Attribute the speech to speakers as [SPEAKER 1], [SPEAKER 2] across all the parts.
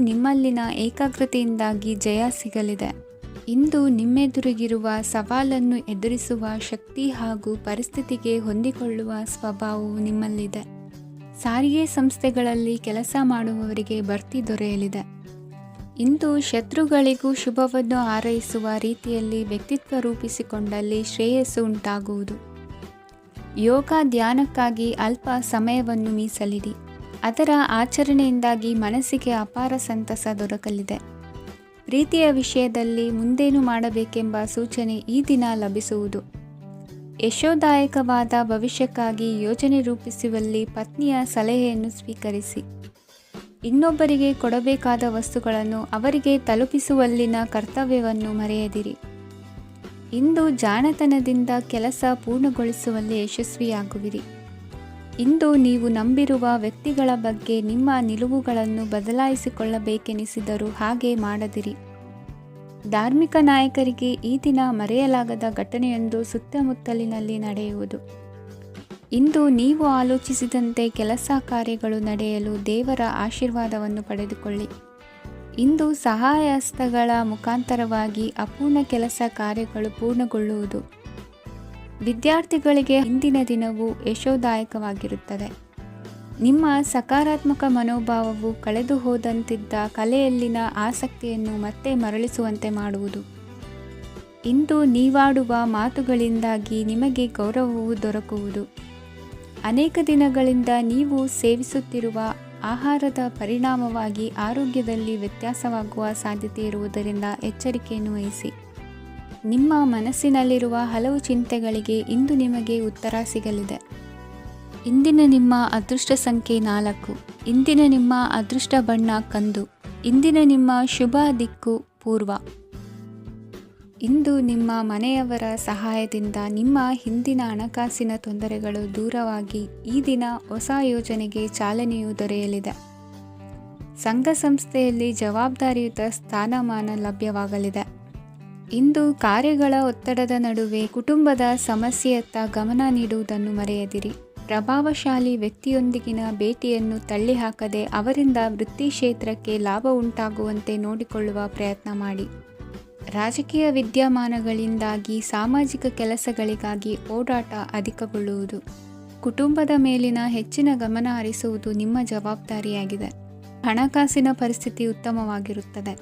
[SPEAKER 1] ನಿಮ್ಮಲ್ಲಿನ ಏಕಾಗ್ರತೆಯಿಂದಾಗಿ ಜಯ ಸಿಗಲಿದೆ. ಇಂದು ನಿಮ್ಮೆದುರಿಗಿರುವ ಸವಾಲನ್ನು ಎದುರಿಸುವ ಶಕ್ತಿ ಹಾಗೂ ಪರಿಸ್ಥಿತಿಗೆ ಹೊಂದಿಕೊಳ್ಳುವ ಸ್ವಭಾವವು ನಿಮ್ಮಲ್ಲಿದೆ. ಸಾರಿಗೆ ಸಂಸ್ಥೆಗಳಲ್ಲಿ ಕೆಲಸ ಮಾಡುವವರಿಗೆ ಬಡ್ತಿ ದೊರೆಯಲಿದೆ. ಇಂದು ಶತ್ರುಗಳಿಗೂ ಶುಭವನ್ನು ಹಾರೈಸುವ ರೀತಿಯಲ್ಲಿ ವ್ಯಕ್ತಿತ್ವ ರೂಪಿಸಿಕೊಂಡಲ್ಲಿ ಶ್ರೇಯಸ್ಸು ಉಂಟಾಗುವುದು. ಯೋಗ ಧ್ಯಾನಕ್ಕಾಗಿ ಅಲ್ಪ ಸಮಯವನ್ನು ಮೀಸಲಿಡಿ. ಅದರ ಆಚರಣೆಯಿಂದಾಗಿ ಮನಸ್ಸಿಗೆ ಅಪಾರ ಸಂತಸ ದೊರಕಲಿದೆ. ಪ್ರೀತಿಯ ವಿಷಯದಲ್ಲಿ ಮುಂದೇನು ಮಾಡಬೇಕೆಂಬ ಸೂಚನೆ ಈ ದಿನ ಲಭಿಸುವುದು. ಯಶೋದಾಯಕವಾದ ಭವಿಷ್ಯಕ್ಕಾಗಿ ಯೋಜನೆ ರೂಪಿಸುವಲ್ಲಿ ಪತ್ನಿಯ ಸಲಹೆಯನ್ನು ಸ್ವೀಕರಿಸಿ. ಇನ್ನೊಬ್ಬರಿಗೆ ಕೊಡಬೇಕಾದ ವಸ್ತುಗಳನ್ನು ಅವರಿಗೆ ತಲುಪಿಸುವಲ್ಲಿನ ಕರ್ತವ್ಯವನ್ನು ಮರೆಯದಿರಿ. ಇಂದು ಜಾಣತನದಿಂದ ಕೆಲಸ ಪೂರ್ಣಗೊಳಿಸುವಲ್ಲಿ ಯಶಸ್ವಿಯಾಗುವಿರಿ. ಇಂದು ನೀವು ನಂಬಿರುವ ವ್ಯಕ್ತಿಗಳ ಬಗ್ಗೆ ನಿಮ್ಮ ನಿಲುವುಗಳನ್ನು ಬದಲಾಯಿಸಿಕೊಳ್ಳಬೇಕೆನಿಸಿದರೂ ಹಾಗೆ ಮಾಡದಿರಿ. ಧಾರ್ಮಿಕ ನಾಯಕರಿಗೆ ಈ ದಿನ ಮರೆಯಲಾಗದ ಘಟನೆಯೊಂದು ಸುತ್ತಮುತ್ತಲಿನಲ್ಲಿ ನಡೆಯುವುದು. ಇಂದು ನೀವು ಆಲೋಚಿಸಿದಂತೆ ಕೆಲಸ ಕಾರ್ಯಗಳು ನಡೆಯಲು ದೇವರ ಆಶೀರ್ವಾದವನ್ನು ಪಡೆದುಕೊಳ್ಳಿ. ಇಂದು ಸಹಾಯ ಹಸ್ತಗಳ ಮುಖಾಂತರವಾಗಿ ಅಪೂರ್ಣ ಕೆಲಸ ಕಾರ್ಯಗಳು ಪೂರ್ಣಗೊಳ್ಳುವುದು. ವಿದ್ಯಾರ್ಥಿಗಳಿಗೆ ಇಂದಿನ ದಿನವು ಯಶೋದಾಯಕವಾಗಿರುತ್ತದೆ. ನಿಮ್ಮ ಸಕಾರಾತ್ಮಕ ಮನೋಭಾವವು ಕಳೆದು ಹೋದಂತಿದ್ದ ಕಲೆಯಲ್ಲಿನ ಆಸಕ್ತಿಯನ್ನು ಮತ್ತೆ ಮರಳಿಸುವಂತೆ ಮಾಡುವುದು. ಇಂದು ನೀವಾಡುವ ಮಾತುಗಳಿಂದಾಗಿ ನಿಮಗೆ ಗೌರವವು ದೊರಕುವುದು. ಅನೇಕ ದಿನಗಳಿಂದ ನೀವು ಸೇವಿಸುತ್ತಿರುವ ಆಹಾರದ ಪರಿಣಾಮವಾಗಿ ಆರೋಗ್ಯದಲ್ಲಿ ವ್ಯತ್ಯಾಸವಾಗುವ ಸಾಧ್ಯತೆ ಇರುವುದರಿಂದ ಎಚ್ಚರಿಕೆಯನ್ನು ವಹಿಸಿ. ನಿಮ್ಮ ಮನಸ್ಸಿನಲ್ಲಿರುವ ಹಲವು ಚಿಂತೆಗಳಿಗೆ ಇಂದು ನಿಮಗೆ ಉತ್ತರ ಸಿಗಲಿದೆ. ಇಂದಿನ ನಿಮ್ಮ ಅದೃಷ್ಟ ಸಂಖ್ಯೆ 4. ಇಂದಿನ ನಿಮ್ಮ ಅದೃಷ್ಟ ಬಣ್ಣ ಕಂದು. ಇಂದಿನ ನಿಮ್ಮ ಶುಭ ದಿಕ್ಕು ಪೂರ್ವ. ಇಂದು ನಿಮ್ಮ ಮನೆಯವರ ಸಹಾಯದಿಂದ ನಿಮ್ಮ ಹಿಂದಿನ ಹಣಕಾಸಿನ ತೊಂದರೆಗಳು ದೂರವಾಗಿ ಈ ದಿನ ಹೊಸ ಯೋಜನೆಗೆ ಚಾಲನೆಯು ದೊರೆಯಲಿದೆ. ಸಂಘ ಸಂಸ್ಥೆಯಲ್ಲಿ ಜವಾಬ್ದಾರಿಯುತ ಸ್ಥಾನಮಾನ ಲಭ್ಯವಾಗಲಿದೆ. ಇಂದು ಕಾರ್ಯಗಳ ಒತ್ತಡದ ನಡುವೆ ಕುಟುಂಬದ ಸಮಸ್ಯೆಯತ್ತ ಗಮನ ನೀಡುವುದನ್ನು ಮರೆಯದಿರಿ. ಪ್ರಭಾವಶಾಲಿ ವ್ಯಕ್ತಿಯೊಂದಿಗಿನ ಭೇಟಿಯನ್ನು ತಳ್ಳಿಹಾಕದೆ ಅವರಿಂದ ವೃತ್ತಿ ಕ್ಷೇತ್ರಕ್ಕೆ ಲಾಭ ಉಂಟಾಗುವಂತೆ ನೋಡಿಕೊಳ್ಳುವ ಪ್ರಯತ್ನ ಮಾಡಿ. ರಾಜಕೀಯ ವಿದ್ಯಮಾನಗಳಿಂದಾಗಿ ಸಾಮಾಜಿಕ ಕೆಲಸಗಳಿಗಾಗಿ ಓಡಾಟ ಅಧಿಕಗೊಳ್ಳುವುದು. ಕುಟುಂಬದ ಮೇಲಿನ ಹೆಚ್ಚಿನ ಗಮನ ಹರಿಸುವುದು ನಿಮ್ಮ ಜವಾಬ್ದಾರಿಯಾಗಿದೆ. ಹಣಕಾಸಿನ ಪರಿಸ್ಥಿತಿ ಉತ್ತಮವಾಗಿರುತ್ತದೆ.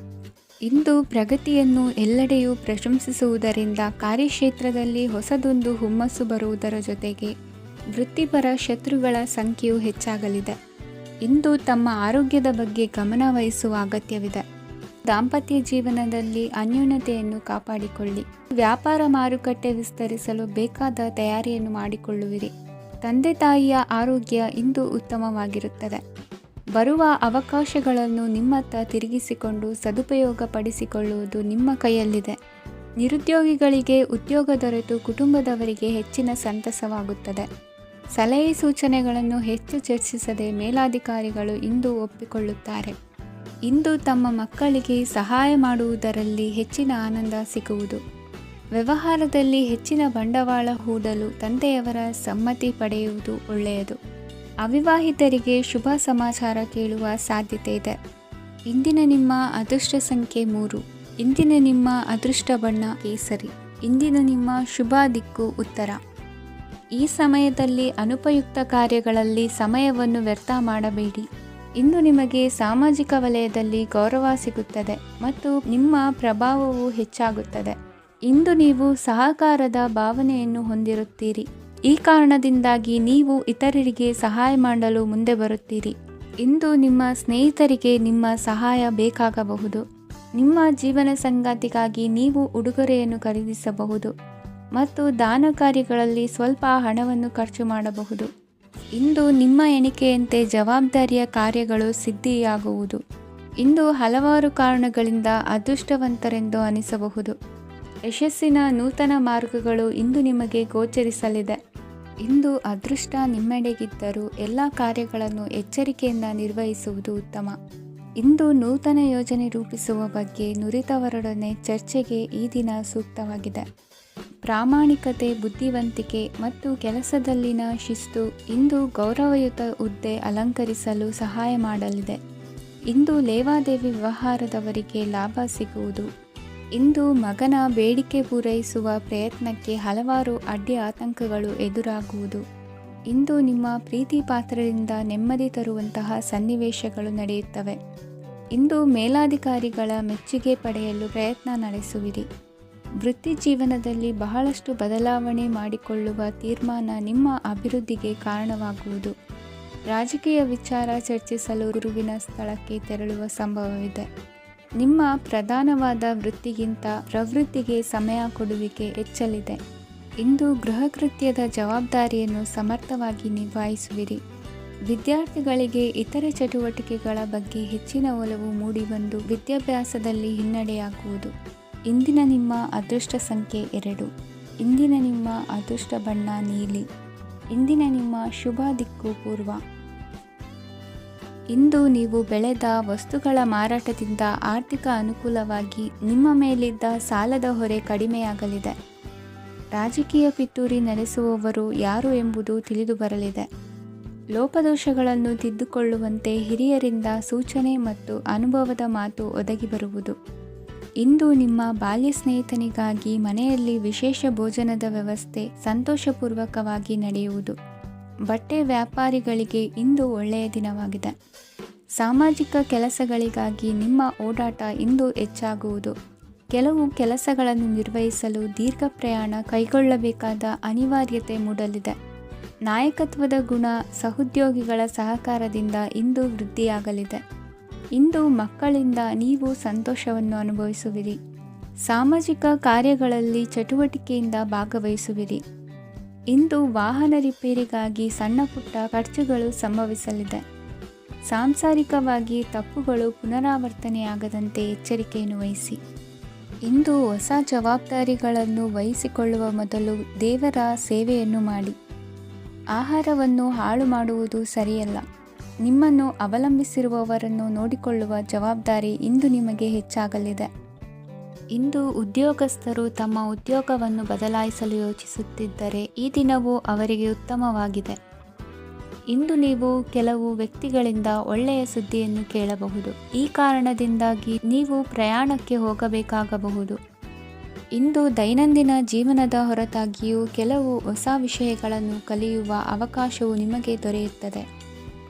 [SPEAKER 1] ಇಂದು ಪ್ರಗತಿಯನ್ನು ಎಲ್ಲೆಡೆಯೂ ಪ್ರಶಂಸಿಸುವುದರಿಂದ ಕಾರ್ಯಕ್ಷೇತ್ರದಲ್ಲಿ ಹೊಸದೊಂದು ಹುಮ್ಮಸ್ಸು ಬರುವುದರ ಜೊತೆಗೆ ವೃತ್ತಿಪರ ಶತ್ರುಗಳ ಸಂಖ್ಯೆಯು ಹೆಚ್ಚಾಗಲಿದೆ. ಇಂದು ತಮ್ಮ ಆರೋಗ್ಯದ ಬಗ್ಗೆ ಗಮನ ವಹಿಸುವ ಅಗತ್ಯವಿದೆ. ದಾಂಪತ್ಯ ಜೀವನದಲ್ಲಿ ಅನ್ಯೋನ್ಯತೆಯನ್ನು ಕಾಪಾಡಿಕೊಳ್ಳಿ. ವ್ಯಾಪಾರ ಮಾರುಕಟ್ಟೆ ವಿಸ್ತರಿಸಲು ಬೇಕಾದ ತಯಾರಿಯನ್ನು ಮಾಡಿಕೊಳ್ಳುವಿರಿ. ತಂದೆ ತಾಯಿಯ ಆರೋಗ್ಯ ಇಂದು ಉತ್ತಮವಾಗಿರುತ್ತದೆ. ಬರುವ ಅವಕಾಶಗಳನ್ನು ನಿಮ್ಮತ್ತ ತಿರುಗಿಸಿಕೊಂಡು ಸದುಪಯೋಗಪಡಿಸಿಕೊಳ್ಳುವುದು ನಿಮ್ಮ ಕೈಯಲ್ಲಿದೆ. ನಿರುದ್ಯೋಗಿಗಳಿಗೆ ಉದ್ಯೋಗ ದೊರೆತು ಕುಟುಂಬದವರಿಗೆ ಹೆಚ್ಚಿನ ಸಂತಸವಾಗುತ್ತದೆ. ಸಲಹೆ ಸೂಚನೆಗಳನ್ನು ಹೆಚ್ಚು ಚರ್ಚಿಸದೆ ಮೇಲಾಧಿಕಾರಿಗಳು ಇಂದು ಒಪ್ಪಿಕೊಳ್ಳುತ್ತಾರೆ. ಇಂದು ತಮ್ಮ ಮಕ್ಕಳಿಗೆ ಸಹಾಯ ಮಾಡುವುದರಲ್ಲಿ ಹೆಚ್ಚಿನ ಆನಂದ ಸಿಗುವುದು. ವ್ಯವಹಾರದಲ್ಲಿ ಹೆಚ್ಚಿನ ಬಂಡವಾಳ ಹೂಡಲು ತಂದೆಯವರ ಸಮ್ಮತಿ ಪಡೆಯುವುದು ಒಳ್ಳೆಯದು. ಅವಿವಾಹಿತರಿಗೆ ಶುಭ ಸಮಾಚಾರ ಕೇಳುವ ಸಾಧ್ಯತೆ ಇದೆ. ಇಂದಿನ ನಿಮ್ಮ ಅದೃಷ್ಟ ಸಂಖ್ಯೆ 3. ಇಂದಿನ ನಿಮ್ಮ ಅದೃಷ್ಟ ಬಣ್ಣ ಕೇಸರಿ. ಇಂದಿನ ನಿಮ್ಮ ಶುಭ ದಿಕ್ಕು ಉತ್ತರ. ಈ ಸಮಯದಲ್ಲಿ ಅನುಪಯುಕ್ತ ಕಾರ್ಯಗಳಲ್ಲಿ ಸಮಯವನ್ನು ವ್ಯರ್ಥ ಮಾಡಬೇಡಿ. ಇಂದು ನಿಮಗೆ ಸಾಮಾಜಿಕ ವಲಯದಲ್ಲಿ ಗೌರವ ಸಿಗುತ್ತದೆ ಮತ್ತು ನಿಮ್ಮ ಪ್ರಭಾವವು ಹೆಚ್ಚಾಗುತ್ತದೆ. ಇಂದು ನೀವು ಸಹಕಾರದ ಭಾವನೆಯನ್ನು ಹೊಂದಿರುತ್ತೀರಿ. ಈ ಕಾರಣದಿಂದಾಗಿ ನೀವು ಇತರರಿಗೆ ಸಹಾಯ ಮಾಡಲು ಮುಂದೆ ಬರುತ್ತೀರಿ. ಇಂದು ನಿಮ್ಮ ಸ್ನೇಹಿತರಿಗೆ ನಿಮ್ಮ ಸಹಾಯ ಬೇಕಾಗಬಹುದು. ನಿಮ್ಮ ಜೀವನ ಸಂಗಾತಿಗಾಗಿ ನೀವು ಉಡುಗೊರೆಯನ್ನು ಖರೀದಿಸಬಹುದು ಮತ್ತು ದಾನ ಕಾರ್ಯಗಳಲ್ಲಿ ಸ್ವಲ್ಪ ಹಣವನ್ನು ಖರ್ಚು ಮಾಡಬಹುದು. ಇಂದು ನಿಮ್ಮ ಎಣಿಕೆಯಂತೆ ಜವಾಬ್ದಾರಿಯ ಕಾರ್ಯಗಳು ಸಿದ್ಧಿಯಾಗುವುದು. ಇಂದು ಹಲವಾರು ಕಾರಣಗಳಿಂದ ಅದೃಷ್ಟವಂತರೆಂದು ಅನಿಸಬಹುದು. ಯಶಸ್ಸಿನ ನೂತನ ಮಾರ್ಗಗಳು ಇಂದು ನಿಮಗೆ ಗೋಚರಿಸಲಿದೆ. ಇಂದು ಅದೃಷ್ಟ ನಿಮ್ಮೆಡೆಗಿದ್ದರೂ ಎಲ್ಲ ಕಾರ್ಯಗಳನ್ನು ಎಚ್ಚರಿಕೆಯಿಂದ ನಿರ್ವಹಿಸುವುದು ಉತ್ತಮ. ಇಂದು ನೂತನ ಯೋಜನೆ ರೂಪಿಸುವ ಬಗ್ಗೆ ನುರಿತವರೊಡನೆ ಚರ್ಚೆಗೆ ಈ ದಿನ ಸೂಕ್ತವಾಗಿದೆ. ಪ್ರಾಮಾಣಿಕತೆ, ಬುದ್ಧಿವಂತಿಕೆ ಮತ್ತು ಕೆಲಸದಲ್ಲಿನ ಶಿಸ್ತು ಇಂದು ಗೌರವಯುತ ಹುದ್ದೆ ಅಲಂಕರಿಸಲು ಸಹಾಯ ಮಾಡಲಿದೆ. ಇಂದು ಲೇವಾದೇವಿ ವ್ಯವಹಾರದವರಿಗೆ ಲಾಭ ಸಿಗುವುದು. ಇಂದು ಮಗನ ಬೇಡಿಕೆ ಪೂರೈಸುವ ಪ್ರಯತ್ನಕ್ಕೆ ಹಲವಾರು ಅಡ್ಡಿ ಆತಂಕಗಳು ಎದುರಾಗುವುದು. ಇಂದು ನಿಮ್ಮ ಪ್ರೀತಿ ಪಾತ್ರರಿಂದ ನೆಮ್ಮದಿ ತರುವಂತಹ ಸನ್ನಿವೇಶಗಳು ನಡೆಯುತ್ತವೆ. ಇಂದು ಮೇಲಾಧಿಕಾರಿಗಳ ಮೆಚ್ಚುಗೆ ಪಡೆಯಲು ಪ್ರಯತ್ನ ನಡೆಸುವಿರಿ. ವೃತ್ತಿ ಜೀವನದಲ್ಲಿ ಬಹಳಷ್ಟು ಬದಲಾವಣೆ ಮಾಡಿಕೊಳ್ಳುವ ತೀರ್ಮಾನ ನಿಮ್ಮ ಅಭಿವೃದ್ಧಿಗೆ ಕಾರಣವಾಗುವುದು. ರಾಜಕೀಯ ವಿಚಾರ ಚರ್ಚಿಸಲು ಗುರುವಿನ ಸ್ಥಳಕ್ಕೆ ತೆರಳುವ ಸಂಭವವಿದೆ. ನಿಮ್ಮ ಪ್ರಧಾನವಾದ ವೃತ್ತಿಗಿಂತ ಪ್ರವೃತ್ತಿಗೆ ಸಮಯ ಕೊಡುವಿಕೆ ಹೆಚ್ಚಲಿದೆ. ಇಂದು ಗೃಹ ಕೃತ್ಯದ ಜವಾಬ್ದಾರಿಯನ್ನು ಸಮರ್ಥವಾಗಿ ನಿಭಾಯಿಸುವಿರಿ. ವಿದ್ಯಾರ್ಥಿಗಳಿಗೆ ಇತರೆ ಚಟುವಟಿಕೆಗಳ ಬಗ್ಗೆ ಹೆಚ್ಚಿನ ಒಲವು ಮೂಡಿಬಂದು ವಿದ್ಯಾಭ್ಯಾಸದಲ್ಲಿ ಹಿನ್ನಡೆಯಾಗುವುದು. ಇಂದಿನ ನಿಮ್ಮ ಅದೃಷ್ಟ ಸಂಖ್ಯೆ 2. ಇಂದಿನ ನಿಮ್ಮ ಅದೃಷ್ಟ ಬಣ್ಣ ನೀಲಿ. ಇಂದಿನ ನಿಮ್ಮ ಶುಭ ದಿಕ್ಕು ಪೂರ್ವ. ಇಂದು ನೀವು ಬೆಳೆದ ವಸ್ತುಗಳ ಮಾರಾಟದಿಂದ ಆರ್ಥಿಕ ಅನುಕೂಲವಾಗಿ ನಿಮ್ಮ ಮೇಲಿದ್ದ ಸಾಲದ ಹೊರೆ ಕಡಿಮೆಯಾಗಲಿದೆ. ರಾಜಕೀಯ ಪಿತೂರಿ ನಡೆಸುವವರು ಯಾರು ಎಂಬುದು ತಿಳಿದು ಬರಲಿದೆ. ಲೋಪದೋಷಗಳನ್ನು ತಿದ್ದುಕೊಳ್ಳುವಂತೆ ಹಿರಿಯರಿಂದ ಸೂಚನೆ ಮತ್ತು ಅನುಭವದ ಮಾತು ಒದಗಿ ಬರುವುದು. ಇಂದು ನಿಮ್ಮ ಬಾಲ್ಯ ಸ್ನೇಹಿತನಿಗಾಗಿ ಮನೆಯಲ್ಲಿ ವಿಶೇಷ ಭೋಜನದ ವ್ಯವಸ್ಥೆ ಸಂತೋಷಪೂರ್ವಕವಾಗಿ ನಡೆಯುವುದು. ಬಟ್ಟೆ ವ್ಯಾಪಾರಿಗಳಿಗೆ ಇಂದು ಒಳ್ಳೆಯ ದಿನವಾಗಿದೆ. ಸಾಮಾಜಿಕ ಕೆಲಸಗಳಿಗಾಗಿ ನಿಮ್ಮ ಓಡಾಟ ಇಂದು ಹೆಚ್ಚಾಗುವುದು. ಕೆಲವು ಕೆಲಸಗಳನ್ನು ನಿರ್ವಹಿಸಲು ದೀರ್ಘ ಪ್ರಯಾಣ ಕೈಗೊಳ್ಳಬೇಕಾದ ಅನಿವಾರ್ಯತೆ ಮೂಡಲಿದೆ. ನಾಯಕತ್ವದ ಗುಣ ಸಹೋದ್ಯೋಗಿಗಳ ಸಹಕಾರದಿಂದ ಇಂದು ವೃದ್ಧಿಯಾಗಲಿದೆ. ಇಂದು ಮಕ್ಕಳಿಂದ ನೀವು ಸಂತೋಷವನ್ನು ಅನುಭವಿಸುವಿರಿ. ಸಾಮಾಜಿಕ ಕಾರ್ಯಗಳಲ್ಲಿ ಚಟುವಟಿಕೆಯಿಂದ ಭಾಗವಹಿಸುವಿರಿ. ಇಂದು ವಾಹನ ರಿಪೇರಿಗಾಗಿ ಸಣ್ಣ ಪುಟ್ಟ ಖರ್ಚುಗಳು ಸಂಭವಿಸಲಿದೆ. ಸಾಂಸಾರಿಕವಾಗಿ ತಪ್ಪುಗಳು ಪುನರಾವರ್ತನೆಯಾಗದಂತೆ ಎಚ್ಚರಿಕೆಯನ್ನು ವಹಿಸಿ. ಇಂದು ಹೊಸ ಜವಾಬ್ದಾರಿಗಳನ್ನು ವಹಿಸಿಕೊಳ್ಳುವ ಮೊದಲು ದೇವರ ಸೇವೆಯನ್ನು ಮಾಡಿ. ಆಹಾರವನ್ನು ಹಾಳು ಮಾಡುವುದು ಸರಿಯಲ್ಲ. ನಿಮ್ಮನ್ನು ಅವಲಂಬಿಸಿರುವವರನ್ನು ನೋಡಿಕೊಳ್ಳುವ ಜವಾಬ್ದಾರಿ ಇಂದು ನಿಮಗೆ ಹೆಚ್ಚಾಗಲಿದೆ. ಇಂದು ಉದ್ಯೋಗಸ್ಥರು ತಮ್ಮ ಉದ್ಯೋಗವನ್ನು ಬದಲಾಯಿಸಲು ಯೋಚಿಸುತ್ತಿದ್ದರೆ ಈ ದಿನವೂ ಅವರಿಗೆ ಉತ್ತಮವಾಗಿದೆ. ಇಂದು ನೀವು ಕೆಲವು ವ್ಯಕ್ತಿಗಳಿಂದ ಒಳ್ಳೆಯ ಸುದ್ದಿಯನ್ನು ಕೇಳಬಹುದು. ಈ ಕಾರಣದಿಂದಾಗಿ ನೀವು ಪ್ರಯಾಣಕ್ಕೆ ಹೋಗಬೇಕಾಗಬಹುದು. ಇಂದು ದೈನಂದಿನ ಜೀವನದ ಹೊರತಾಗಿಯೂ ಕೆಲವು ಹೊಸ ವಿಷಯಗಳನ್ನು ಕಲಿಯುವ ಅವಕಾಶವು ನಿಮಗೆ ದೊರೆಯುತ್ತದೆ.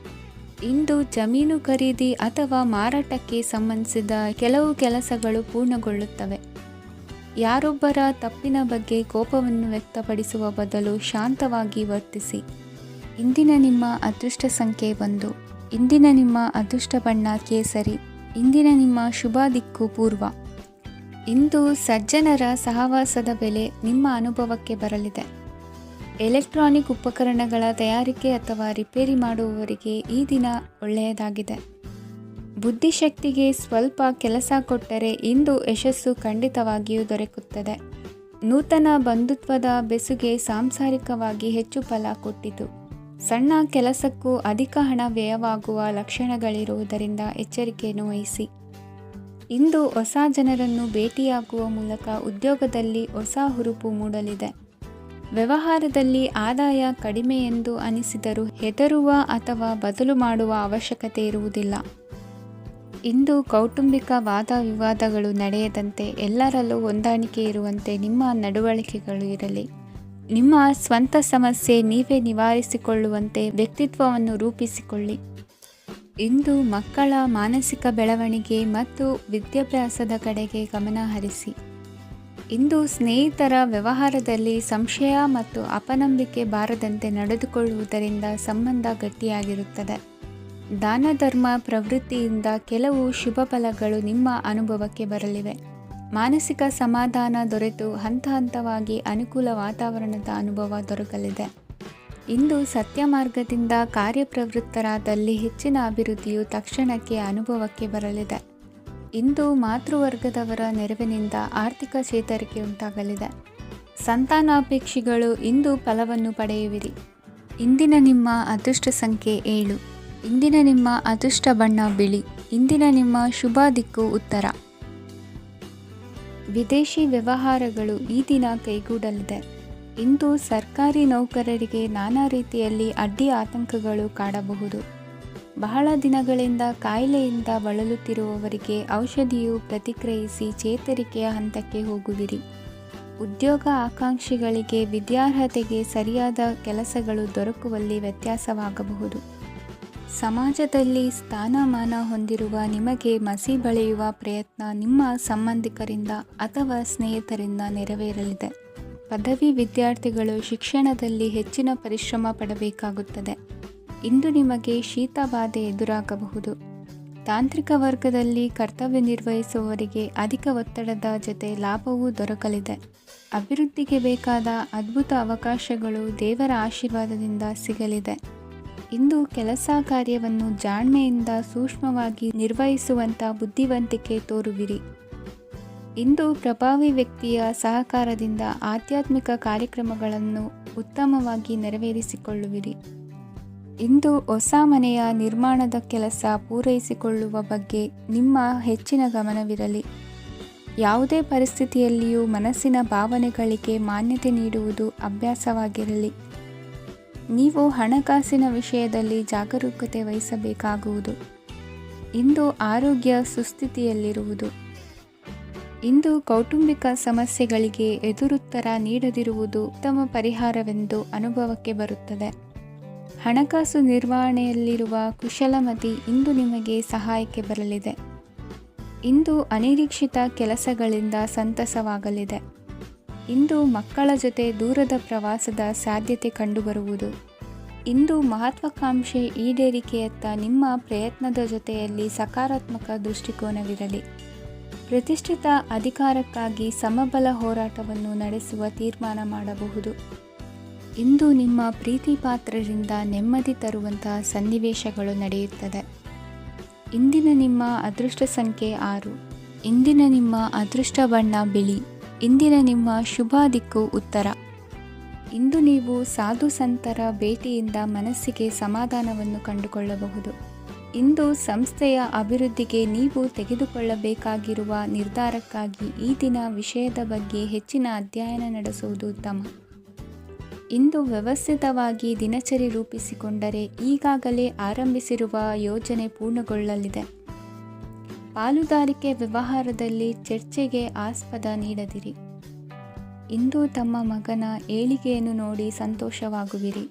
[SPEAKER 1] ಇಂದು ಜಮೀನು ಖರೀದಿ ಅಥವಾ ಮಾರಾಟಕ್ಕೆ ಸಂಬಂಧಿಸಿದ ಕೆಲವು ಕೆಲಸಗಳು ಪೂರ್ಣಗೊಳ್ಳುತ್ತವೆ. ಯಾರೊಬ್ಬರ ತಪ್ಪಿನ ಬಗ್ಗೆ ಕೋಪವನ್ನು ವ್ಯಕ್ತಪಡಿಸುವ ಬದಲು ಶಾಂತವಾಗಿ ವರ್ತಿಸಿ. ಇಂದಿನ ನಿಮ್ಮ ಅದೃಷ್ಟ ಸಂಖ್ಯೆ 1. ಇಂದಿನ ನಿಮ್ಮ ಅದೃಷ್ಟ ಬಣ್ಣ ಕೇಸರಿ. ಇಂದಿನ ನಿಮ್ಮ ಶುಭ ದಿಕ್ಕು ಪೂರ್ವ. ಇಂದು ಸಜ್ಜನರ ಸಹವಾಸದ ಬೆಲೆ ನಿಮ್ಮ ಅನುಭವಕ್ಕೆ ಬರಲಿದೆ. ಎಲೆಕ್ಟ್ರಾನಿಕ್ ಉಪಕರಣಗಳ ತಯಾರಿಕೆ ಅಥವಾ ರಿಪೇರಿ ಮಾಡುವವರಿಗೆ ಈ ದಿನ ಒಳ್ಳೆಯದಾಗಿದೆ. ಬುದ್ಧಿಶಕ್ತಿಗೆ ಸ್ವಲ್ಪ ಕೆಲಸ ಕೊಟ್ಟರೆ ಇಂದು ಯಶಸ್ಸು ಖಂಡಿತವಾಗಿಯೂ ದೊರಕುತ್ತದೆ. ನೂತನ ಬಂಧುತ್ವದ ಬೆಸುಗೆ ಸಾಂಸಾರಿಕವಾಗಿ ಹೆಚ್ಚು ಫಲ ಕೊಟ್ಟಿತು. ಸಣ್ಣ ಕೆಲಸಕ್ಕೂ ಅಧಿಕ ಹಣ ವ್ಯಯವಾಗುವ ಲಕ್ಷಣಗಳಿರುವುದರಿಂದ ಎಚ್ಚರಿಕೆಯನ್ನು ವಹಿಸಿ. ಇಂದು ಹೊಸ ಜನರನ್ನು ಭೇಟಿಯಾಗುವ ಮೂಲಕ ಉದ್ಯೋಗದಲ್ಲಿ ಹೊಸ ಹುರುಪು ಮೂಡಲಿದೆ. ವ್ಯವಹಾರದಲ್ಲಿ ಆದಾಯ ಕಡಿಮೆ ಎಂದು ಅನಿಸಿದರೂ ಹೆದರುವ ಅಥವಾ ಬದಲು ಮಾಡುವ ಅವಶ್ಯಕತೆ ಇರುವುದಿಲ್ಲ. ಇಂದು ಕೌಟುಂಬಿಕ ವಾದ ವಿವಾದಗಳು ನಡೆಯದಂತೆ ಎಲ್ಲರಲ್ಲೂ ಹೊಂದಾಣಿಕೆ ಇರುವಂತೆ ನಿಮ್ಮ ನಡವಳಿಕೆಗಳು ಇರಲಿ. ನಿಮ್ಮ ಸ್ವಂತ ಸಮಸ್ಯೆ ನೀವೇ ನಿವಾರಿಸಿಕೊಳ್ಳುವಂತೆ ವ್ಯಕ್ತಿತ್ವವನ್ನು ರೂಪಿಸಿಕೊಳ್ಳಿ. ಇಂದು ಮಕ್ಕಳ ಮಾನಸಿಕ ಬೆಳವಣಿಗೆ ಮತ್ತು ವಿದ್ಯಾಭ್ಯಾಸದ ಕಡೆಗೆ ಗಮನ ಹರಿಸಿ. ಇಂದು ಸ್ನೇಹಿತರ ವ್ಯವಹಾರದಲ್ಲಿ ಸಂಶಯ ಮತ್ತು ಅಪನಂಬಿಕೆ ಬಾರದಂತೆ ನಡೆದುಕೊಳ್ಳುವುದರಿಂದ ಸಂಬಂಧ ಗಟ್ಟಿಯಾಗಿರುತ್ತದೆ. ದಾನ ಧರ್ಮ ಪ್ರವೃತ್ತಿಯಿಂದ ಕೆಲವು ಶುಭ ಫಲಗಳು ನಿಮ್ಮ ಅನುಭವಕ್ಕೆ ಬರಲಿವೆ. ಮಾನಸಿಕ ಸಮಾಧಾನ ದೊರೆತು ಹಂತ ಹಂತವಾಗಿ ಅನುಕೂಲ ವಾತಾವರಣದ ಅನುಭವ ದೊರಕಲಿದೆ. ಇಂದು ಸತ್ಯ ಮಾರ್ಗದಿಂದ ಕಾರ್ಯಪ್ರವೃತ್ತರಾದಲ್ಲಿ ಹೆಚ್ಚಿನ ಅಭಿವೃದ್ಧಿಯು ತಕ್ಷಣಕ್ಕೆ ಅನುಭವಕ್ಕೆ ಬರಲಿದೆ. ಇಂದು ಮಾತೃವರ್ಗದವರ ನೆರವಿನಿಂದ ಆರ್ಥಿಕ ಚೇತರಿಕೆ ಉಂಟಾಗಲಿದೆ. ಸಂತಾನಾಪೇಕ್ಷಿಗಳು ಇಂದು ಫಲವನ್ನು ಪಡೆಯುವಿರಿ. ಇಂದಿನ ನಿಮ್ಮ ಅದೃಷ್ಟ ಸಂಖ್ಯೆ 7. ಇಂದಿನ ನಿಮ್ಮ ಅದೃಷ್ಟ ಬಣ್ಣ ಬಿಳಿ. ಇಂದಿನ ನಿಮ್ಮ ಶುಭ ದಿಕ್ಕು ಉತ್ತರ. ವಿದೇಶಿ ವ್ಯವಹಾರಗಳು ಈ ದಿನ ಕೈಗೂಡಲಿದೆ. ಇಂದು ಸರ್ಕಾರಿ ನೌಕರರಿಗೆ ನಾನಾ ರೀತಿಯಲ್ಲಿ ಅಡ್ಡಿ ಆತಂಕಗಳು ಕಾಡಬಹುದು. ಬಹಳ ದಿನಗಳಿಂದ ಕಾಯಿಲೆಯಿಂದ ಬಳಲುತ್ತಿರುವವರಿಗೆ ಔಷಧಿಯು ಪ್ರತಿಕ್ರಿಯಿಸಿ ಚೇತರಿಕೆಯ ಹಂತಕ್ಕೆ ಹೋಗುವಿರಿ. ಉದ್ಯೋಗ ಆಕಾಂಕ್ಷಿಗಳಿಗೆ ವಿದ್ಯಾರ್ಹತೆಗೆ ಸರಿಯಾದ ಕೆಲಸಗಳು ದೊರಕುವಲ್ಲಿ ವ್ಯತ್ಯಾಸವಾಗಬಹುದು. ಸಮಾಜದಲ್ಲಿ ಸ್ಥಾನಮಾನ ಹೊಂದಿರುವ ನಿಮಗೆ ಮಸಿ ಬಳಿಯುವ ಪ್ರಯತ್ನ ನಿಮ್ಮ ಸಂಬಂಧಿಕರಿಂದ ಅಥವಾ ಸ್ನೇಹಿತರಿಂದ ನೆರವೇರಲಿದೆ. ಪದವಿ ವಿದ್ಯಾರ್ಥಿಗಳು ಶಿಕ್ಷಣದಲ್ಲಿ ಹೆಚ್ಚಿನ ಪರಿಶ್ರಮ ಪಡಬೇಕಾಗುತ್ತದೆ. ಇಂದು ನಿಮಗೆ ಶೀತಬಾಧೆ ಎದುರಾಗಬಹುದು. ತಾಂತ್ರಿಕ ವರ್ಗದಲ್ಲಿ ಕರ್ತವ್ಯ ನಿರ್ವಹಿಸುವವರಿಗೆ ಅಧಿಕ ಒತ್ತಡದ ಜೊತೆ ಲಾಭವೂ ದೊರಕಲಿದೆ. ಅಭಿವೃದ್ಧಿಗೆ ಬೇಕಾದ ಅದ್ಭುತ ಅವಕಾಶಗಳು ದೇವರ ಆಶೀರ್ವಾದದಿಂದ ಸಿಗಲಿದೆ. ಇಂದು ಕೆಲಸ ಕಾರ್ಯವನ್ನು ಜಾಣ್ಮೆಯಿಂದ ಸೂಕ್ಷ್ಮವಾಗಿ ನಿರ್ವಹಿಸುವಂಥ ಬುದ್ಧಿವಂತಿಕೆ ತೋರುವಿರಿ. ಇಂದು ಪ್ರಭಾವಿ ವ್ಯಕ್ತಿಯ ಸಹಕಾರದಿಂದ ಆಧ್ಯಾತ್ಮಿಕ ಕಾರ್ಯಕ್ರಮಗಳನ್ನು ಉತ್ತಮವಾಗಿ ನೆರವೇರಿಸಿಕೊಳ್ಳುವಿರಿ. ಇಂದು ಹೊಸ ಮನೆಯ ನಿರ್ಮಾಣದ ಕೆಲಸ ಪೂರೈಸಿಕೊಳ್ಳುವ ಬಗ್ಗೆ ನಿಮ್ಮ ಹೆಚ್ಚಿನ ಗಮನವಿರಲಿ. ಯಾವುದೇ ಪರಿಸ್ಥಿತಿಯಲ್ಲಿಯೂ ಮನಸ್ಸಿನ ಭಾವನೆಗಳಿಗೆ ಮಾನ್ಯತೆ ನೀಡುವುದು ಅಭ್ಯಾಸವಾಗಿರಲಿ. ನೀವು ಹಣಕಾಸಿನ ವಿಷಯದಲ್ಲಿ ಜಾಗರೂಕತೆ ವಹಿಸಬೇಕಾಗುವುದು. ಇಂದು ಆರೋಗ್ಯ ಸುಸ್ಥಿತಿಯಲ್ಲಿರುವುದು. ಇಂದು ಕೌಟುಂಬಿಕ ಸಮಸ್ಯೆಗಳಿಗೆ ಎದುರುತ್ತರ ನೀಡದಿರುವುದು ಉತ್ತಮ ಪರಿಹಾರವೆಂದು ಅನುಭವಕ್ಕೆ ಬರುತ್ತದೆ. ಹಣಕಾಸು ನಿರ್ವಹಣೆಯಲ್ಲಿರುವ ಕುಶಲಮತಿ ಇಂದು ನಿಮಗೆ ಸಹಾಯಕ್ಕೆ ಬರಲಿದೆ. ಇಂದು ಅನಿರೀಕ್ಷಿತ ಕೆಲಸಗಳಿಂದ ಸಂತಸವಾಗಲಿದೆ. ಇಂದು ಮಕ್ಕಳ ಜೊತೆ ದೂರದ ಪ್ರವಾಸದ ಸಾಧ್ಯತೆ ಕಂಡುಬರುವುದು. ಇಂದು ಮಹತ್ವಾಕಾಂಕ್ಷೆ ಈಡೇರಿಕೆಯತ್ತ ನಿಮ್ಮ ಪ್ರಯತ್ನದ ಜೊತೆಯಲ್ಲಿ ಸಕಾರಾತ್ಮಕ ದೃಷ್ಟಿಕೋನವಿರಲಿ. ಪ್ರತಿಷ್ಠಿತ ಅಧಿಕಾರಕ್ಕಾಗಿ ಸಮಬಲ ಹೋರಾಟವನ್ನು ನಡೆಸುವ ತೀರ್ಮಾನ ಮಾಡಬಹುದು. ಇಂದು ನಿಮ್ಮ ಪ್ರೀತಿ ಪಾತ್ರರಿಂದ ನೆಮ್ಮದಿ ತರುವಂತಹ ಸನ್ನಿವೇಶಗಳು ನಡೆಯುತ್ತದೆ. ಇಂದಿನ ನಿಮ್ಮ ಅದೃಷ್ಟ ಸಂಖ್ಯೆ 6. ಇಂದಿನ ನಿಮ್ಮ ಅದೃಷ್ಟ ಬಣ್ಣ ಬಿಳಿ. ಇಂದಿನ ನಿಮ್ಮ ಶುಭ ದಿಕ್ಕು ಉತ್ತರ. ಇಂದು ನೀವು ಸಾಧು ಸಂತರ ಭೇಟಿಯಿಂದ ಮನಸ್ಸಿಗೆ ಸಮಾಧಾನವನ್ನು ಕಂಡುಕೊಳ್ಳಬಹುದು. ಇಂದು ಸಂಸ್ಥೆಯ ಅಭಿವೃದ್ಧಿಗೆ ನೀವು ತೆಗೆದುಕೊಳ್ಳಬೇಕಾಗಿರುವ ನಿರ್ಧಾರಕ್ಕಾಗಿ ಈ ದಿನ ವಿಷಯದ ಬಗ್ಗೆ ಹೆಚ್ಚಿನ ಅಧ್ಯಯನ ನಡೆಸುವುದು ಉತ್ತಮ. ಇಂದು ವ್ಯವಸ್ಥಿತವಾಗಿ ದಿನಚರಿ ರೂಪಿಸಿಕೊಂಡರೆ ಈಗಾಗಲೇ ಆರಂಭಿಸಿರುವ ಯೋಜನೆ ಪೂರ್ಣಗೊಳ್ಳಲಿದೆ. ಪಾಲುದಾರಿಕೆ ವ್ಯವಹಾರದಲ್ಲಿ ಚರ್ಚೆಗೆ ಆಸ್ಪದ ನೀಡದಿರಿ. ಇಂದು ತಮ್ಮ ಮಗನ ಏಳಿಗೆಯನ್ನು ನೋಡಿ ಸಂತೋಷವಾಗುವಿರಿ.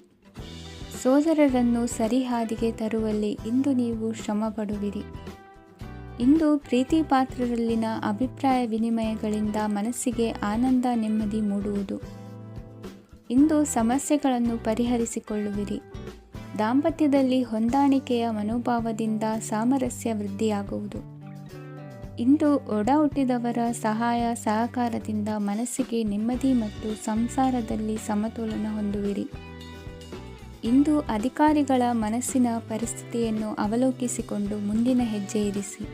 [SPEAKER 1] ಸೋದರರನ್ನು ಸರಿಹಾದಿಗೆ ತರುವಲ್ಲಿ ಇಂದು ನೀವು ಶ್ರಮಪಡುವಿರಿ. ಇಂದು ಪ್ರೀತಿ ಪಾತ್ರರಲ್ಲಿನ ಅಭಿಪ್ರಾಯ ವಿನಿಮಯಗಳಿಂದ ಮನಸ್ಸಿಗೆ ಆನಂದ ನೆಮ್ಮದಿ ಮೂಡುವುದು. ಇಂದು ಸಮಸ್ಯೆಗಳನ್ನು ಪರಿಹರಿಸಿಕೊಳ್ಳುವಿರಿ. ದಾಂಪತ್ಯದಲ್ಲಿ ಹೊಂದಾಣಿಕೆಯ ಮನೋಭಾವದಿಂದ ಸಾಮರಸ್ಯ ವೃದ್ಧಿಯಾಗುವುದು. ಇಂದು ಒಡ ಹುಟ್ಟಿದವರ ಸಹಾಯ ಸಹಕಾರದಿಂದ ಮನಸ್ಸಿಗೆ ನೆಮ್ಮದಿ ಮತ್ತು ಸಂಸಾರದಲ್ಲಿ ಸಮತೋಲನ ಹೊಂದುವಿರಿ. ಇಂದು ಅಧಿಕಾರಿಗಳ ಮನಸ್ಸಿನ ಪರಿಸ್ಥಿತಿಯನ್ನು ಅವಲೋಕಿಸಿಕೊಂಡು ಮುಂದಿನ ಹೆಜ್ಜೆ ಇರಿಸಿ.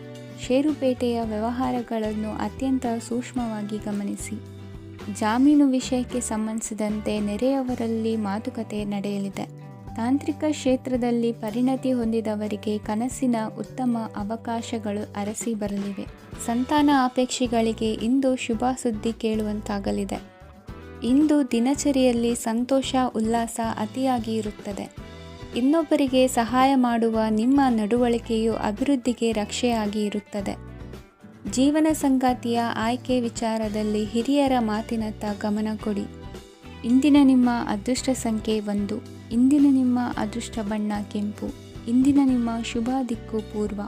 [SPEAKER 1] ಷೇರುಪೇಟೆಯ ವ್ಯವಹಾರಗಳನ್ನು ಅತ್ಯಂತ ಸೂಕ್ಷ್ಮವಾಗಿ ಗಮನಿಸಿ. ಜಾಮೀನು ವಿಷಯಕ್ಕೆ ಸಂಬಂಧಿಸಿದಂತೆ ನೆರೆಯವರಲ್ಲಿ ಮಾತುಕತೆ ನಡೆಯಲಿದೆ. ತಾಂತ್ರಿಕ ಕ್ಷೇತ್ರದಲ್ಲಿ ಪರಿಣತಿ ಹೊಂದಿದವರಿಗೆ ಕನಸಿನ ಉತ್ತಮ ಅವಕಾಶಗಳು ಅರಸಿ ಬರಲಿವೆ. ಸಂತಾನ ಅಪೇಕ್ಷಿಗಳಿಗೆ ಇಂದು ಶುಭ ಸುದ್ದಿ ಕೇಳುವಂತಾಗಲಿದೆ. ಇಂದು ದಿನಚರಿಯಲ್ಲಿ ಸಂತೋಷ ಉಲ್ಲಾಸ ಅತಿಯಾಗಿ ಇರುತ್ತದೆ. ಇನ್ನೊಬ್ಬರಿಗೆ ಸಹಾಯ ಮಾಡುವ ನಿಮ್ಮ ನಡವಳಿಕೆಯು ಅಭಿವೃದ್ಧಿಗೆ ರಕ್ಷೆಯಾಗಿ ಇರುತ್ತದೆ. ಜೀವನ ಸಂಗಾತಿಯ ಆಯ್ಕೆ ವಿಚಾರದಲ್ಲಿ ಹಿರಿಯರ ಮಾತಿನತ್ತ ಗಮನ ಕೊಡಿ. ಇಂದಿನ ನಿಮ್ಮ ಅದೃಷ್ಟ ಸಂಖ್ಯೆ 1. ಇಂದಿನ ನಿಮ್ಮ ಅದೃಷ್ಟ ಬಣ್ಣ ಕೆಂಪು. ಇಂದಿನ ನಿಮ್ಮ ಶುಭ ದಿಕ್ಕು ಪೂರ್ವ.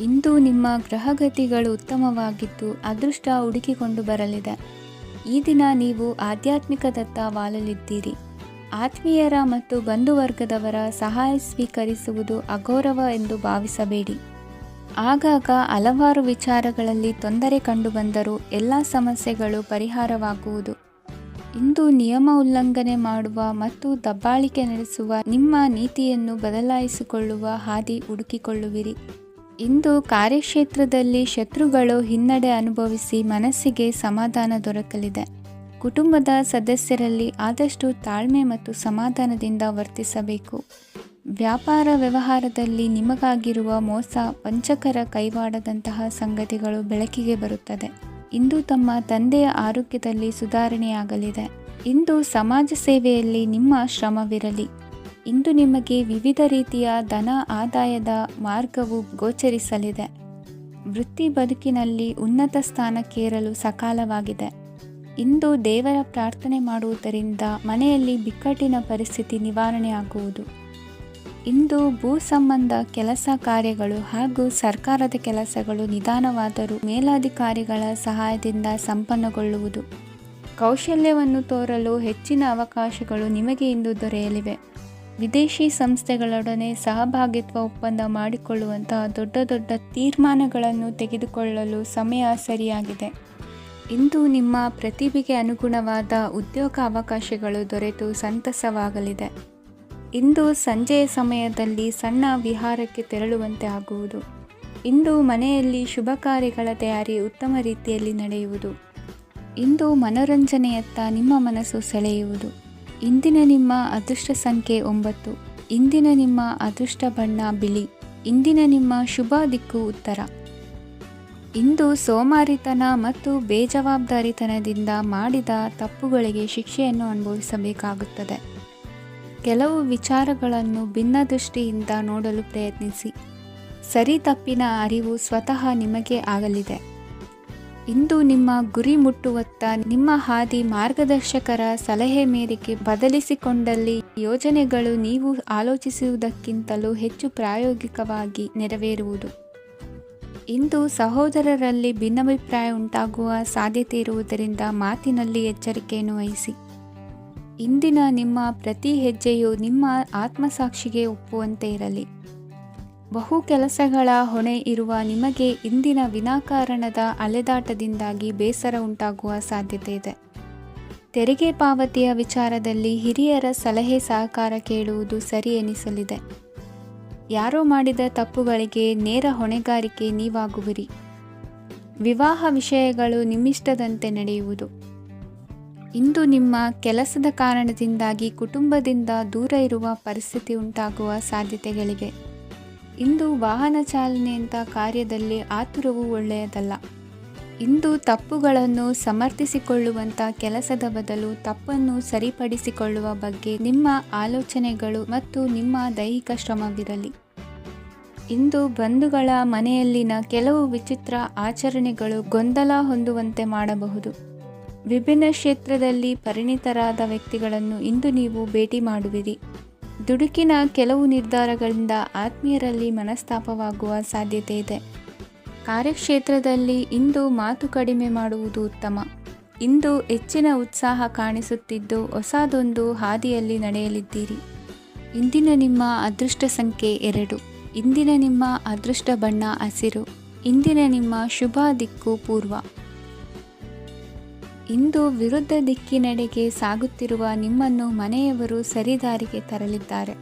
[SPEAKER 1] ಇಂದು ನಿಮ್ಮ ಗ್ರಹಗತಿಗಳು ಉತ್ತಮವಾಗಿದ್ದು ಅದೃಷ್ಟ ಹುಡುಕಿಕೊಂಡು ಬರಲಿದೆ. ಈ ದಿನ ನೀವು ಆಧ್ಯಾತ್ಮಿಕದತ್ತ ವಾಲಲಿದ್ದೀರಿ. ಆತ್ಮೀಯರ ಮತ್ತು ಬಂಧುವರ್ಗದವರ ಸಹಾಯ ಸ್ವೀಕರಿಸುವುದು ಅಗೌರವ ಎಂದು ಭಾವಿಸಬೇಡಿ. ಆಗಾಗ ಹಲವಾರು ವಿಚಾರಗಳಲ್ಲಿ ತೊಂದರೆ ಕಂಡುಬಂದರೂ ಎಲ್ಲ ಸಮಸ್ಯೆಗಳು ಪರಿಹಾರವಾಗುವುದು. ಇಂದು ನಿಯಮ ಉಲ್ಲಂಘನೆ ಮಾಡುವ ಮತ್ತು ದಬ್ಬಾಳಿಕೆ ನಡೆಸುವ ನಿಮ್ಮ ನೀತಿಯನ್ನು ಬದಲಾಯಿಸಿಕೊಳ್ಳುವ ಹಾದಿ ಹುಡುಕಿಕೊಳ್ಳುವಿರಿ. ಇಂದು ಕಾರ್ಯಕ್ಷೇತ್ರದಲ್ಲಿ ಶತ್ರುಗಳು ಹಿನ್ನಡೆ ಅನುಭವಿಸಿ ಮನಸ್ಸಿಗೆ ಸಮಾಧಾನ ದೊರಕಲಿದೆ. ಕುಟುಂಬದ ಸದಸ್ಯರಲ್ಲಿ ಆದಷ್ಟು ತಾಳ್ಮೆ ಮತ್ತು ಸಮಾಧಾನದಿಂದ ವರ್ತಿಸಬೇಕು. ವ್ಯಾಪಾರ ವ್ಯವಹಾರದಲ್ಲಿ ನಿಮಗಾಗಿರುವ ಮೋಸ, ವಂಚಕರ ಕೈವಾಡದಂತಹ ಸಂಗತಿಗಳು ಬೆಳಕಿಗೆ ಬರುತ್ತದೆ. ಇಂದು ತಮ್ಮ ತಂದೆಯ ಆರೋಗ್ಯದಲ್ಲಿ ಸುಧಾರಣೆಯಾಗಲಿದೆ. ಇಂದು ಸಮಾಜ ಸೇವೆಯಲ್ಲಿ ನಿಮ್ಮ ಶ್ರಮವಿರಲಿ. ಇಂದು ನಿಮಗೆ ವಿವಿಧ ರೀತಿಯ ಧನ ಆದಾಯದ ಮಾರ್ಗವು ಗೋಚರಿಸಲಿದೆ. ವೃತ್ತಿ ಬದುಕಿನಲ್ಲಿ ಉನ್ನತ ಸ್ಥಾನಕ್ಕೇರಲು ಸಕಾಲವಾಗಿದೆ. ಇಂದು ದೇವರ ಪ್ರಾರ್ಥನೆ ಮಾಡುವುದರಿಂದ ಮನೆಯಲ್ಲಿ ಬಿಕ್ಕಟ್ಟಿನ ಪರಿಸ್ಥಿತಿ ನಿವಾರಣೆಯಾಗುವುದು. ಇಂದು ಭೂ ಸಂಬಂಧ ಕೆಲಸ ಕಾರ್ಯಗಳು ಹಾಗೂ ಸರ್ಕಾರದ ಕೆಲಸಗಳು ನಿಧಾನವಾದರೂ ಮೇಲಾಧಿಕಾರಿಗಳ ಸಹಾಯದಿಂದ ಸಂಪನ್ನಗೊಳ್ಳುವುದು. ಕೌಶಲ್ಯವನ್ನು ತೋರಲು ಹೆಚ್ಚಿನ ಅವಕಾಶಗಳು ನಿಮಗೆ ಇಂದು ದೊರೆಯಲಿವೆ. ವಿದೇಶಿ ಸಂಸ್ಥೆಗಳೊಡನೆ ಸಹಭಾಗಿತ್ವ ಒಪ್ಪಂದ ಮಾಡಿಕೊಳ್ಳುವಂತಹ ದೊಡ್ಡ ದೊಡ್ಡ ತೀರ್ಮಾನಗಳನ್ನು ತೆಗೆದುಕೊಳ್ಳಲು ಸಮಯ ಸರಿಯಾಗಿದೆ. ಇಂದು ನಿಮ್ಮ ಪ್ರತಿಭೆಗೆ ಅನುಗುಣವಾದ ಉದ್ಯೋಗ ಅವಕಾಶಗಳು ದೊರೆತು ಸಂತಸವಾಗಲಿದೆ. ಇಂದು ಸಂಜೆಯ ಸಮಯದಲ್ಲಿ ಸಣ್ಣ ವಿಹಾರಕ್ಕೆ ತೆರಳುವಂತೆ ಆಗುವುದು. ಇಂದು ಮನೆಯಲ್ಲಿ ಶುಭ ಕಾರ್ಯಗಳ ತಯಾರಿ ಉತ್ತಮ ರೀತಿಯಲ್ಲಿ ನಡೆಯುವುದು. ಇಂದು ಮನೋರಂಜನೆಯತ್ತ ನಿಮ್ಮ ಮನಸ್ಸು ಸೆಳೆಯುವುದು. ಇಂದಿನ ನಿಮ್ಮ ಅದೃಷ್ಟ ಸಂಖ್ಯೆ 9. ಇಂದಿನ ನಿಮ್ಮ ಅದೃಷ್ಟ ಬಣ್ಣ ಬಿಳಿ. ಇಂದಿನ ನಿಮ್ಮ ಶುಭ ದಿಕ್ಕು ಉತ್ತರ. ಇಂದು ಸೋಮಾರಿತನ ಮತ್ತು ಬೇಜವಾಬ್ದಾರಿತನದಿಂದ ಮಾಡಿದ ತಪ್ಪುಗಳಿಗೆ ಶಿಕ್ಷೆಯನ್ನು ಅನುಭವಿಸಬೇಕಾಗುತ್ತದೆ. ಕೆಲವು ವಿಚಾರಗಳನ್ನು ಭಿನ್ನ ದೃಷ್ಟಿಯಿಂದ ನೋಡಲು ಪ್ರಯತ್ನಿಸಿ. ಸರಿ ತಪ್ಪಿನ ಅರಿವು ಸ್ವತಃ ನಿಮಗೆ ಆಗಲಿದೆ. ಇಂದು ನಿಮ್ಮ ಗುರಿ ಮುಟ್ಟುವತ್ತ ನಿಮ್ಮ ಹಾದಿ ಮಾರ್ಗದರ್ಶಕರ ಸಲಹೆ ಮೇರೆಗೆ ಬದಲಿಸಿಕೊಂಡಲ್ಲಿ ಯೋಜನೆಗಳು ನೀವು ಆಲೋಚಿಸುವುದಕ್ಕಿಂತಲೂ ಹೆಚ್ಚು ಪ್ರಾಯೋಗಿಕವಾಗಿ ನೆರವೇರುವುದು. ಇಂದು ಸಹೋದರರಲ್ಲಿ ಭಿನ್ನಾಭಿಪ್ರಾಯ ಉಂಟಾಗುವ ಸಾಧ್ಯತೆ ಇರುವುದರಿಂದ ಮಾತಿನಲ್ಲಿ ಎಚ್ಚರಿಕೆಯನ್ನು ವಹಿಸಿ. ಇಂದಿನ ನಿಮ್ಮ ಪ್ರತಿ ಹೆಜ್ಜೆಯು ನಿಮ್ಮ ಆತ್ಮಸಾಕ್ಷಿಗೆ ಒಪ್ಪುವಂತೆ ಇರಲಿ. ಬಹು ಕೆಲಸಗಳ ಹೊಣೆ ಇರುವ ನಿಮಗೆ ಇಂದಿನ ವಿನಾಕಾರಣದ ಅಲೆದಾಟದಿಂದಾಗಿ ಬೇಸರ ಉಂಟಾಗುವ ಸಾಧ್ಯತೆ ಇದೆ. ತೆರಿಗೆ ಪಾವತಿಯ ವಿಚಾರದಲ್ಲಿ ಹಿರಿಯರ ಸಲಹೆ ಸಹಕಾರ ಕೇಳುವುದು ಸರಿ ಎನಿಸಲಿದೆ. ಯಾರೋ ಮಾಡಿದ ತಪ್ಪುಗಳಿಗೆ ನೇರ ಹೊಣೆಗಾರಿಕೆ ನೀವಾಗುವಿರಿ. ವಿವಾಹ ವಿಷಯಗಳು ನಿಮ್ಮಿಷ್ಟದಂತೆ ನಡೆಯುವುದು. ಇಂದು ನಿಮ್ಮ ಕೆಲಸದ ಕಾರಣದಿಂದಾಗಿ ಕುಟುಂಬದಿಂದ ದೂರ ಇರುವ ಪರಿಸ್ಥಿತಿ ಉಂಟಾಗುವ ಸಾಧ್ಯತೆಗಳಿವೆ. ಇಂದು ವಾಹನ ಚಾಲನೆಯಂಥ ಕಾರ್ಯದಲ್ಲಿ ಆತುರವು ಒಳ್ಳೆಯದಲ್ಲ. ಇಂದು ತಪ್ಪುಗಳನ್ನು ಸಮರ್ಥಿಸಿಕೊಳ್ಳುವಂಥ ಕೆಲಸದ ಬದಲು ತಪ್ಪನ್ನು ಸರಿಪಡಿಸಿಕೊಳ್ಳುವ ಬಗ್ಗೆ ನಿಮ್ಮ ಆಲೋಚನೆಗಳು ಮತ್ತು ನಿಮ್ಮ ದೈಹಿಕ ಶ್ರಮವಿರಲಿ. ಇಂದು ಬಂಧುಗಳ ಮನೆಯಲ್ಲಿನ ಕೆಲವು ವಿಚಿತ್ರ ಆಚರಣೆಗಳು ಗೊಂದಲ ಹೊಂದುವಂತೆ ಮಾಡಬಹುದು. ವಿಭಿನ್ನ ಕ್ಷೇತ್ರದಲ್ಲಿ ಪರಿಣಿತರಾದ ವ್ಯಕ್ತಿಗಳನ್ನು ಇಂದು ನೀವು ಭೇಟಿ ಮಾಡುವಿರಿ. ದುಡುಕಿನ ಕೆಲವು ನಿರ್ಧಾರಗಳಿಂದ ಆತ್ಮೀಯರಲ್ಲಿ ಮನಸ್ತಾಪವಾಗುವ ಸಾಧ್ಯತೆ ಇದೆ. ಕಾರ್ಯಕ್ಷೇತ್ರದಲ್ಲಿ ಇಂದು ಮಾತು ಕಡಿಮೆ ಮಾಡುವುದು ಉತ್ತಮ. ಇಂದು ಹೆಚ್ಚಿನ ಉತ್ಸಾಹ ಕಾಣಿಸುತ್ತಿದ್ದು ಹೊಸದೊಂದು ಹಾದಿಯಲ್ಲಿ ನಡೆಯಲಿದ್ದೀರಿ. ಇಂದಿನ ನಿಮ್ಮ ಅದೃಷ್ಟ ಸಂಖ್ಯೆ 2. ಇಂದಿನ ನಿಮ್ಮ ಅದೃಷ್ಟ ಬಣ್ಣ ಹಸಿರು. ಇಂದಿನ ನಿಮ್ಮ ಶುಭ ದಿಕ್ಕು ಪೂರ್ವ. ಇಂದು ವಿರುದ್ಧ ದಿಕ್ಕಿನೆಡೆಗೆ ಸಾಗುತ್ತಿರುವ ನಿಮ್ಮನ್ನು ಮನೆಯವರು ಸರಿದಾರಿಗೆ ತರಲಿದ್ದಾರೆ.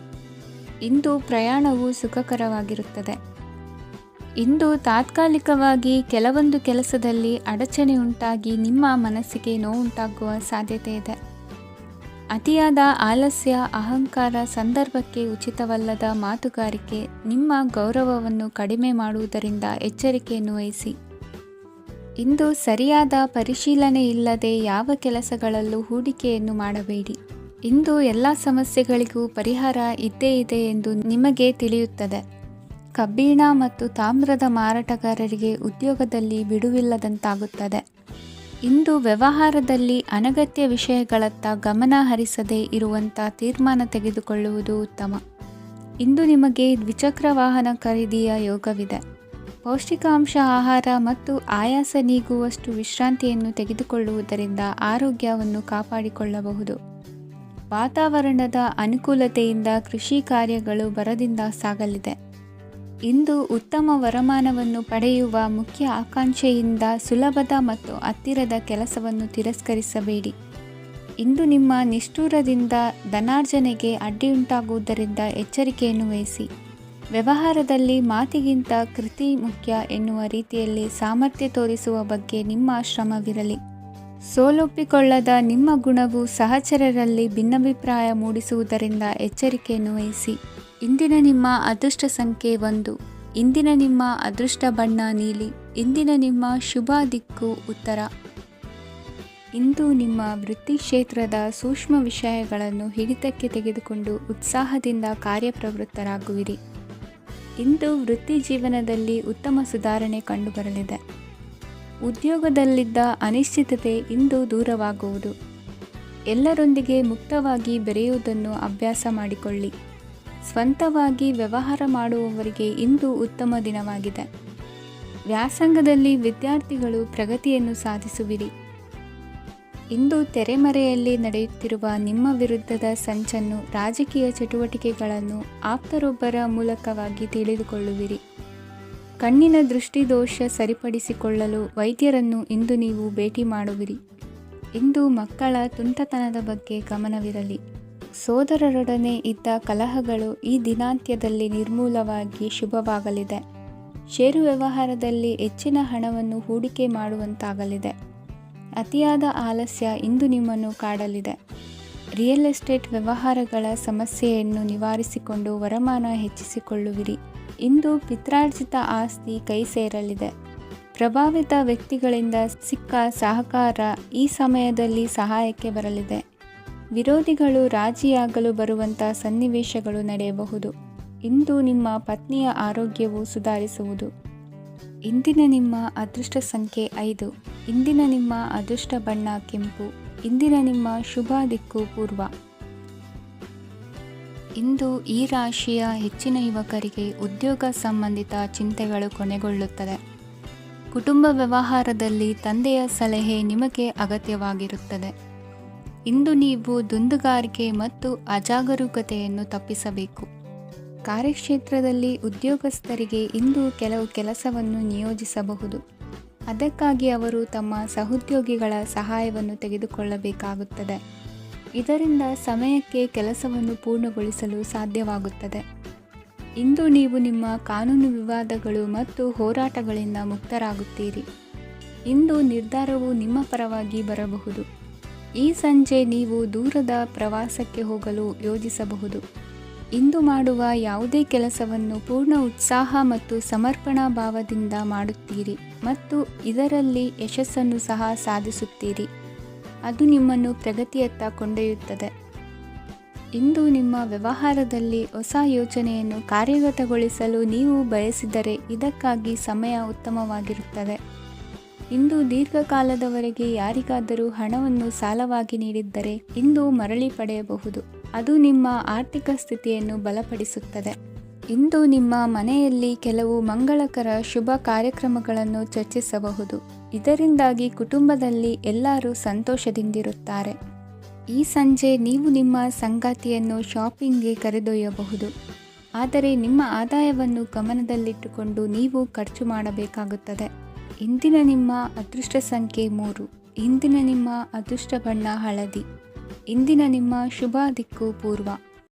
[SPEAKER 1] ಇಂದು ಪ್ರಯಾಣವು ಸುಖಕರವಾಗಿರುತ್ತದೆ. ಇಂದು ತಾತ್ಕಾಲಿಕವಾಗಿ ಕೆಲವೊಂದು ಕೆಲಸದಲ್ಲಿ ಅಡಚಣೆ ಉಂಟಾಗಿ ನಿಮ್ಮ ಮನಸ್ಸಿಗೆ ನೋವುಂಟಾಗುವ ಸಾಧ್ಯತೆ ಇದೆ. ಅತಿಯಾದ ಆಲಸ್ಯ, ಅಹಂಕಾರ, ಸಂದರ್ಭಕ್ಕೆ ಉಚಿತವಲ್ಲದ ಮಾತುಗಾರಿಕೆ ನಿಮ್ಮ ಗೌರವವನ್ನು ಕಡಿಮೆ ಮಾಡುವುದರಿಂದ ಎಚ್ಚರಿಕೆಯನ್ನು ವಹಿಸಿ. ಇಂದು ಸರಿಯಾದ ಪರಿಶೀಲನೆ ಇಲ್ಲದೆ ಯಾವ ಕೆಲಸಗಳಲ್ಲೂ ಹೂಡಿಕೆಯನ್ನು ಮಾಡಬೇಡಿ. ಇಂದು ಎಲ್ಲ ಸಮಸ್ಯೆಗಳಿಗೂ ಪರಿಹಾರ ಇದ್ದೇ ಇದೆ ಎಂದು ನಿಮಗೆ ತಿಳಿಯುತ್ತದೆ. ಕಬ್ಬಿಣ ಮತ್ತು ತಾಮ್ರದ ಮಾರಾಟಗಾರರಿಗೆ ಉದ್ಯೋಗದಲ್ಲಿ ಬಿಡುವಿಲ್ಲದಂತಾಗುತ್ತದೆ. ಇಂದು ವ್ಯವಹಾರದಲ್ಲಿ ಅನಗತ್ಯ ವಿಷಯಗಳತ್ತ ಗಮನ ಹರಿಸದೇ ಇರುವಂಥ ತೀರ್ಮಾನ ತೆಗೆದುಕೊಳ್ಳುವುದು ಉತ್ತಮ. ಇಂದು ನಿಮಗೆ ದ್ವಿಚಕ್ರ ವಾಹನ ಖರೀದಿಯ ಯೋಗವಿದೆ. ಪೌಷ್ಟಿಕಾಂಶ ಆಹಾರ ಮತ್ತು ಆಯಾಸ ನೀಗುವಷ್ಟು ವಿಶ್ರಾಂತಿಯನ್ನು ತೆಗೆದುಕೊಳ್ಳುವುದರಿಂದ ಆರೋಗ್ಯವನ್ನು ಕಾಪಾಡಿಕೊಳ್ಳಬಹುದು. ವಾತಾವರಣದ ಅನುಕೂಲತೆಯಿಂದ ಕೃಷಿ ಕಾರ್ಯಗಳು ಬರದಿಂದ ಸಾಗಲಿದೆ. ಇಂದು ಉತ್ತಮ ವರಮಾನವನ್ನು ಪಡೆಯುವ ಮುಖ್ಯ ಆಕಾಂಕ್ಷೆಯಿಂದ ಸುಲಭದ ಮತ್ತು ಹತ್ತಿರದ ಕೆಲಸವನ್ನು ತಿರಸ್ಕರಿಸಬೇಡಿ. ಇಂದು ನಿಮ್ಮ ನಿಷ್ಠುರದಿಂದ ಧನಾರ್ಜನೆಗೆ ಅಡ್ಡಿಯುಂಟಾಗುವುದರಿಂದ ಎಚ್ಚರಿಕೆಯನ್ನು ವಹಿಸಿ. ವ್ಯವಹಾರದಲ್ಲಿ ಮಾತಿಗಿಂತ ಕೃತಿ ಮುಖ್ಯ ಎನ್ನುವ ರೀತಿಯಲ್ಲಿ ಸಾಮರ್ಥ್ಯ ತೋರಿಸುವ ಬಗ್ಗೆ ನಿಮ್ಮ ಶ್ರಮವಿರಲಿ. ಸೋಲೊಪ್ಪಿಕೊಳ್ಳದ ನಿಮ್ಮ ಗುಣವು ಸಹಚರರಲ್ಲಿ ಭಿನ್ನಾಭಿಪ್ರಾಯ ಮೂಡಿಸುವುದರಿಂದ ಎಚ್ಚರಿಕೆಯನ್ನು ವಹಿಸಿ. ಇಂದಿನ ನಿಮ್ಮ ಅದೃಷ್ಟ ಸಂಖ್ಯೆ 1. ಇಂದಿನ ನಿಮ್ಮ ಅದೃಷ್ಟ ಬಣ್ಣ ನೀಲಿ. ಇಂದಿನ ನಿಮ್ಮ ಶುಭ ದಿಕ್ಕು ಉತ್ತರ. ಇಂದು ನಿಮ್ಮ ವೃತ್ತಿ ಕ್ಷೇತ್ರದ ಸೂಕ್ಷ್ಮ ವಿಷಯಗಳನ್ನು ಹಿಡಿತಕ್ಕೆ ತೆಗೆದುಕೊಂಡು ಉತ್ಸಾಹದಿಂದ ಕಾರ್ಯಪ್ರವೃತ್ತರಾಗುವಿರಿ. ಇಂದು ವೃತ್ತಿ ಜೀವನದಲ್ಲಿ ಉತ್ತಮ ಸುಧಾರಣೆ ಕಂಡುಬರಲಿದೆ. ಉದ್ಯೋಗದಲ್ಲಿದ್ದ ಅನಿಶ್ಚಿತತೆ ಇಂದು ದೂರವಾಗುವುದು. ಎಲ್ಲರೊಂದಿಗೆ ಮುಕ್ತವಾಗಿ ಬೆರೆಯುವುದನ್ನು ಅಭ್ಯಾಸ ಮಾಡಿಕೊಳ್ಳಿ. ಸ್ವಂತವಾಗಿ ವ್ಯವಹಾರ ಮಾಡುವವರಿಗೆ ಇಂದು ಉತ್ತಮ ದಿನವಾಗಿದೆ. ವ್ಯಾಸಂಗದಲ್ಲಿ ವಿದ್ಯಾರ್ಥಿಗಳು ಪ್ರಗತಿಯನ್ನು ಸಾಧಿಸುವಿರಿ. ಇಂದು ತೆರೆಮರೆಯಲ್ಲಿ ನಡೆಯುತ್ತಿರುವ ನಿಮ್ಮ ವಿರುದ್ಧದ ಸಂಚನ್ನು, ರಾಜಕೀಯ ಚಟುವಟಿಕೆಗಳನ್ನು ಆಪ್ತರೊಬ್ಬರ ಮೂಲಕವಾಗಿ ತಿಳಿದುಕೊಳ್ಳುವಿರಿ. ಕಣ್ಣಿನ ದೃಷ್ಟಿದೋಷ ಸರಿಪಡಿಸಿಕೊಳ್ಳಲು ವೈದ್ಯರನ್ನು ಇಂದು ನೀವು ಭೇಟಿ ಮಾಡುವಿರಿ. ಇಂದು ಮಕ್ಕಳ ತುಂಟತನದ ಬಗ್ಗೆ ಗಮನವಿರಲಿ. ಸೋದರರೊಡನೆ ಇದ್ದ ಕಲಹಗಳು ಈ ದಿನಾಂತ್ಯದಲ್ಲಿ ನಿರ್ಮೂಲವಾಗಿ ಶುಭವಾಗಲಿದೆ. ಷೇರು ವ್ಯವಹಾರದಲ್ಲಿ ಹೆಚ್ಚಿನ ಹಣವನ್ನು ಹೂಡಿಕೆ ಮಾಡುವಂತಾಗಲಿದೆ. ಅತಿಯಾದ ಆಲಸ್ಯ ಇಂದು ನಿಮ್ಮನ್ನು ಕಾಡಲಿದೆ. ರಿಯಲ್ ಎಸ್ಟೇಟ್ ವ್ಯವಹಾರಗಳ ಸಮಸ್ಯೆಯನ್ನು ನಿವಾರಿಸಿಕೊಂಡು ವರಮಾನ ಹೆಚ್ಚಿಸಿಕೊಳ್ಳುವಿರಿ. ಇಂದು ಪಿತ್ರಾರ್ಜಿತ ಆಸ್ತಿ ಕೈ ಸೇರಲಿದೆ. ಪ್ರಭಾವಿತ ವ್ಯಕ್ತಿಗಳಿಂದ ಸಿಕ್ಕ ಸಹಕಾರ ಈ ಸಮಯದಲ್ಲಿ ಸಹಾಯಕ್ಕೆ ಬರಲಿದೆ. ವಿರೋಧಿಗಳು ರಾಜಿಯಾಗಲು ಬರುವಂಥ ಸನ್ನಿವೇಶಗಳು ನಡೆಯಬಹುದು. ಇಂದು ನಿಮ್ಮ ಪತ್ನಿಯ ಆರೋಗ್ಯವು ಸುಧಾರಿಸುವುದು. ಇಂದಿನ ನಿಮ್ಮ ಅದೃಷ್ಟ ಸಂಖ್ಯೆ 5. ಇಂದಿನ ನಿಮ್ಮ ಅದೃಷ್ಟ ಬಣ್ಣ ಕೆಂಪು. ಇಂದಿನ ನಿಮ್ಮ ಶುಭ ದಿಕ್ಕು ಪೂರ್ವ. ಇಂದು ಈ ರಾಶಿಯ ಹೆಚ್ಚಿನ ಯುವಕರಿಗೆ ಉದ್ಯೋಗ ಸಂಬಂಧಿತ ಚಿಂತೆಗಳು ಕೊನೆಗೊಳ್ಳುತ್ತದೆ. ಕುಟುಂಬ ವ್ಯವಹಾರದಲ್ಲಿ ತಂದೆಯ ಸಲಹೆ ನಿಮಗೆ ಅಗತ್ಯವಾಗಿರುತ್ತದೆ. ಇಂದು ನೀವು ದುಂದುಗಾರಿಕೆ ಮತ್ತು ಅಜಾಗರೂಕತೆಯನ್ನು ತಪ್ಪಿಸಬೇಕು. ಕಾರ್ಯಕ್ಷೇತ್ರದಲ್ಲಿ ಉದ್ಯೋಗಸ್ಥರಿಗೆ ಇಂದು ಕೆಲವು ಕೆಲಸವನ್ನು ನಿಯೋಜಿಸಬಹುದು. ಅದಕ್ಕಾಗಿ ಅವರು ತಮ್ಮ ಸಹೋದ್ಯೋಗಿಗಳ ಸಹಾಯವನ್ನು ತೆಗೆದುಕೊಳ್ಳಬೇಕಾಗುತ್ತದೆ. ಇದರಿಂದ ಸಮಯಕ್ಕೆ ಕೆಲಸವನ್ನು ಪೂರ್ಣಗೊಳಿಸಲು ಸಾಧ್ಯವಾಗುತ್ತದೆ. ಇಂದು ನೀವು ನಿಮ್ಮ ಕಾನೂನು ವಿವಾದಗಳು ಮತ್ತು ಹೋರಾಟಗಳಿಂದ ಮುಕ್ತರಾಗುತ್ತೀರಿ. ಇಂದು ನಿರ್ಧಾರವು ನಿಮ್ಮ ಪರವಾಗಿ ಬರಬಹುದು. ಈ ಸಂಜೆ ನೀವು ದೂರದ ಪ್ರವಾಸಕ್ಕೆ ಹೋಗಲು ಯೋಜಿಸಬಹುದು. ಇಂದು ಮಾಡುವ ಯಾವುದೇ ಕೆಲಸವನ್ನು ಪೂರ್ಣ ಉತ್ಸಾಹ ಮತ್ತು ಸಮರ್ಪಣಾ ಭಾವದಿಂದ ಮಾಡುತ್ತೀರಿ ಮತ್ತು ಇದರಲ್ಲಿ ಯಶಸ್ಸನ್ನು ಸಹ ಸಾಧಿಸುತ್ತೀರಿ. ಅದು ನಿಮ್ಮನ್ನು ಪ್ರಗತಿಯತ್ತ ಕೊಂಡೊಯ್ಯುತ್ತದೆ. ಇಂದು ನಿಮ್ಮ ವ್ಯವಹಾರದಲ್ಲಿ ಹೊಸ ಯೋಜನೆಯನ್ನು ಕಾರ್ಯಗತಗೊಳಿಸಲು ನೀವು ಬಯಸಿದರೆ ಇದಕ್ಕಾಗಿ ಸಮಯ ಉತ್ತಮವಾಗಿರುತ್ತದೆ. ಇಂದು ದೀರ್ಘಕಾಲದವರೆಗೆ ಯಾರಿಗಾದರೂ ಹಣವನ್ನು ಸಾಲವಾಗಿ ನೀಡಿದ್ದರೆ ಇಂದು ಮರಳಿ ಪಡೆಯಬಹುದು. ಅದು ನಿಮ್ಮ ಆರ್ಥಿಕ ಸ್ಥಿತಿಯನ್ನು ಬಲಪಡಿಸುತ್ತದೆ. ಇಂದು ನಿಮ್ಮ ಮನೆಯಲ್ಲಿ ಕೆಲವು ಮಂಗಳಕರ ಶುಭ ಕಾರ್ಯಕ್ರಮಗಳನ್ನು ಚರ್ಚಿಸಬಹುದು. ಇದರಿಂದಾಗಿ ಕುಟುಂಬದಲ್ಲಿ ಎಲ್ಲರೂ ಸಂತೋಷದಿಂದಿರುತ್ತಾರೆ. ಈ ಸಂಜೆ ನೀವು ನಿಮ್ಮ ಸಂಗಾತಿಯನ್ನು ಶಾಪಿಂಗ್ಗೆ ಕರೆದೊಯ್ಯಬಹುದು. ಆದರೆ ನಿಮ್ಮ ಆದಾಯವನ್ನು ಗಮನದಲ್ಲಿಟ್ಟುಕೊಂಡು ನೀವು ಖರ್ಚು ಮಾಡಬೇಕಾಗುತ್ತದೆ. ಇಂದಿನ ನಿಮ್ಮ ಅದೃಷ್ಟ ಸಂಖ್ಯೆ 3. ಇಂದಿನ ನಿಮ್ಮ ಅದೃಷ್ಟ ಬಣ್ಣ ಹಳದಿ. ಇಂದಿನ ನಿಮ್ಮ ಶುಭ ದಿಕ್ಕು ಪೂರ್ವ.